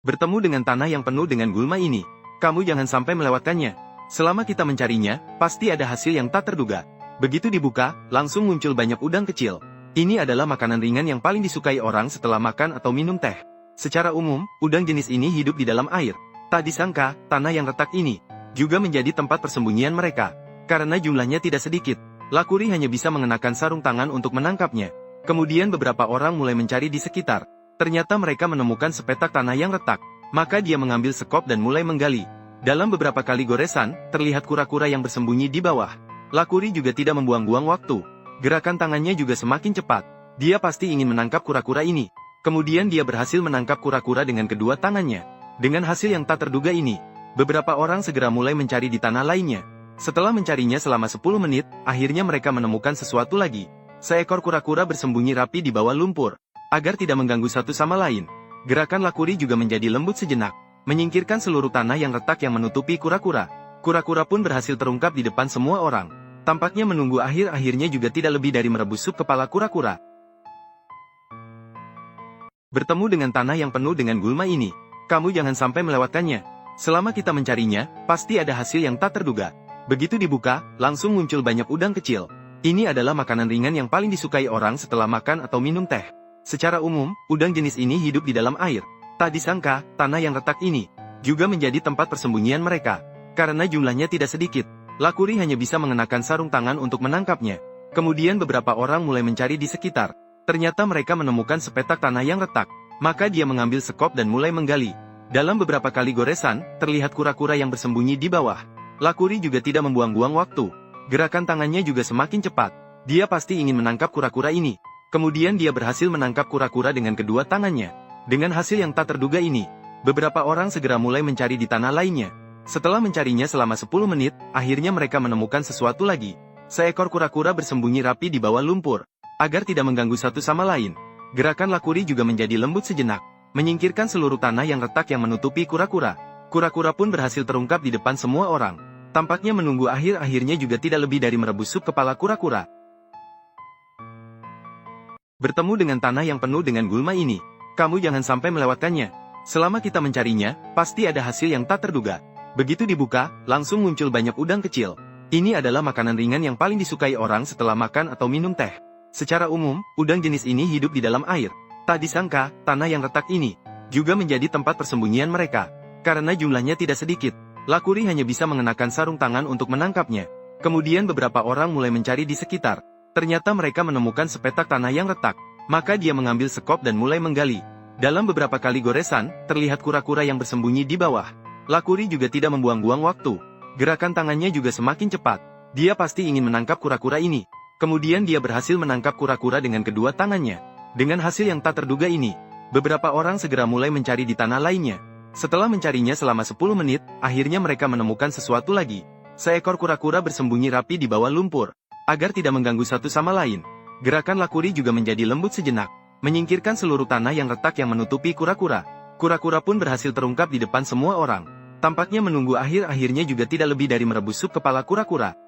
Bertemu dengan tanah yang penuh dengan gulma ini. Kamu jangan sampai melewatkannya. Selama kita mencarinya, pasti ada hasil yang tak terduga. Begitu dibuka, langsung muncul banyak udang kecil. Ini adalah makanan ringan yang paling disukai orang setelah makan atau minum teh. Secara umum, udang jenis ini hidup di dalam air. Tak disangka, tanah yang retak ini juga menjadi tempat persembunyian mereka. Karena jumlahnya tidak sedikit, Lakuri hanya bisa mengenakan sarung tangan untuk menangkapnya. Kemudian beberapa orang mulai mencari di sekitar. Ternyata mereka menemukan sepetak tanah yang retak. Maka dia mengambil sekop dan mulai menggali. Dalam beberapa kali goresan, terlihat kura-kura yang bersembunyi di bawah. Lakuri juga tidak membuang-buang waktu. Gerakan tangannya juga semakin cepat. Dia pasti ingin menangkap kura-kura ini. Kemudian dia berhasil menangkap kura-kura dengan kedua tangannya. Dengan hasil yang tak terduga ini, beberapa orang segera mulai mencari di tanah lainnya. Setelah mencarinya selama 10 menit, akhirnya mereka menemukan sesuatu lagi. Seekor kura-kura bersembunyi rapi di bawah lumpur. Agar tidak mengganggu satu sama lain, gerakan Lakuri juga menjadi lembut sejenak, menyingkirkan seluruh tanah yang retak yang menutupi kura-kura. Kura-kura pun berhasil terungkap di depan semua orang. Tampaknya menunggu akhir-akhirnya juga tidak lebih dari merebus sup kepala kura-kura. Bertemu dengan tanah yang penuh dengan gulma ini, kamu jangan sampai melewatkannya. Selama kita mencarinya, pasti ada hasil yang tak terduga. Begitu dibuka, langsung muncul banyak udang kecil. Ini adalah makanan ringan yang paling disukai orang setelah makan atau minum teh. Secara umum, udang jenis ini hidup di dalam air. Tak disangka, tanah yang retak ini juga menjadi tempat persembunyian mereka. Karena jumlahnya tidak sedikit, Lakuri hanya bisa mengenakan sarung tangan untuk menangkapnya. Kemudian beberapa orang mulai mencari di sekitar. Ternyata mereka menemukan sepetak tanah yang retak. Maka dia mengambil sekop dan mulai menggali. Dalam beberapa kali goresan, terlihat kura-kura yang bersembunyi di bawah. Lakuri juga tidak membuang-buang waktu. Gerakan tangannya juga semakin cepat. Dia pasti ingin menangkap kura-kura ini. Kemudian dia berhasil menangkap kura-kura dengan kedua tangannya. Dengan hasil yang tak terduga ini, beberapa orang segera mulai mencari di tanah lainnya. Setelah mencarinya selama 10 menit, akhirnya mereka menemukan sesuatu lagi. Seekor kura-kura bersembunyi rapi di bawah lumpur. Agar tidak mengganggu satu sama lain, gerakan Lakuri juga menjadi lembut sejenak, menyingkirkan seluruh tanah yang retak yang menutupi kura-kura. Kura-kura pun berhasil terungkap di depan semua orang. Tampaknya menunggu akhir-akhirnya juga tidak lebih dari merebus sup kepala kura-kura. Kura-kura pun berhasil terungkap di depan semua orang. Tampaknya menunggu akhir-akhirnya juga tidak lebih dari merebus sup kepala kura-kura. Kura-kura pun berhasil terungkap di depan semua orang. Tampaknya menunggu akhir-akhirnya juga tidak lebih dari merebus sup kepala kura-kura. Bertemu dengan tanah yang penuh dengan gulma ini, kamu jangan sampai melewatkannya. Selama kita mencarinya, pasti ada hasil yang tak terduga. Begitu dibuka, langsung muncul banyak udang kecil. Ini adalah makanan ringan yang paling disukai orang setelah makan atau minum teh. Secara umum, udang jenis ini hidup di dalam air. Tak disangka, tanah yang retak ini juga menjadi tempat persembunyian mereka. Karena jumlahnya tidak sedikit, Lakuri hanya bisa mengenakan sarung tangan untuk menangkapnya. Kemudian beberapa orang mulai mencari di sekitar. Ternyata mereka menemukan sepetak tanah yang retak. Maka dia mengambil sekop dan mulai menggali. Dalam beberapa kali goresan, terlihat kura-kura yang bersembunyi di bawah. Lakuri juga tidak membuang-buang waktu. Gerakan tangannya juga semakin cepat. Dia pasti ingin menangkap kura-kura ini. Kemudian dia berhasil menangkap kura-kura dengan kedua tangannya. Dengan hasil yang tak terduga ini, beberapa orang segera mulai mencari di tanah lainnya. Setelah mencarinya selama 10 menit, akhirnya mereka menemukan sesuatu lagi. Seekor kura-kura bersembunyi rapi di bawah lumpur. Agar tidak mengganggu satu sama lain, gerakan Lakuri juga menjadi lembut sejenak, menyingkirkan seluruh tanah yang retak yang menutupi kura-kura. Kura-kura pun berhasil terungkap di depan semua orang. Tampaknya menunggu akhir-akhirnya juga tidak lebih dari merebus sup kepala kura-kura.